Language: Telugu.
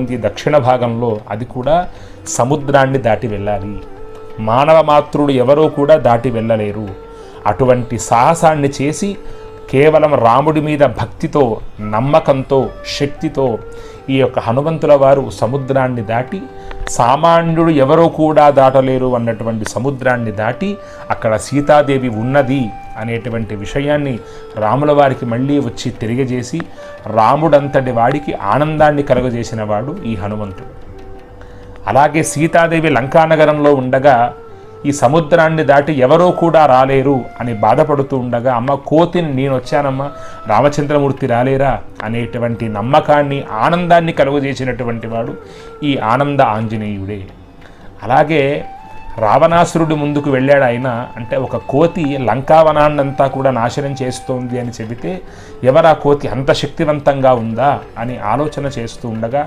దక్షిణ భాగంలో అది కూడా సముద్రాన్ని దాటి వెళ్ళాలి. మానవ మాతృడు ఎవరూ కూడా దాటి వెళ్ళలేరు. అటువంటి సాహసాన్ని చేసి కేవలం రాముడి మీద భక్తితో, నమ్మకంతో, శక్తితో ఈ యొక్క హనుమంతుల వారు సముద్రాన్ని దాటి, సామాన్యుడు ఎవరో కూడా దాటలేరు అన్నటువంటి సముద్రాన్ని దాటి అక్కడ సీతాదేవి ఉన్నది అనేటువంటి విషయాన్ని రాముల వారికి మళ్ళీ వచ్చి తెలియజేసి రాముడంతటి వాడికి ఆనందాన్ని కలుగజేసిన వాడు ఈ హనుమంతుడు. అలాగే సీతాదేవి లంకానగరంలో ఉండగా ఈ సముద్రాన్ని దాటి ఎవరో కూడా రాలేరు అని బాధపడుతూ ఉండగా, అమ్మ కోతిని నేను వచ్చానమ్మా, రామచంద్రమూర్తి రాలేరా అనేటువంటి నమ్మకాన్ని, ఆనందాన్ని కలుగజేసినటువంటి వాడు ఈ ఆనంద ఆంజనేయుడే. అలాగే రావణాసురుడు ముందుకు వెళ్ళాడు. ఆయన అంటే ఒక కోతి లంకావనాన్నంతా కూడా నాశనం చేస్తోంది అని చెబితే ఎవరా కోతి అంత శక్తివంతంగా ఉందా అని ఆలోచన చేస్తూ ఉండగా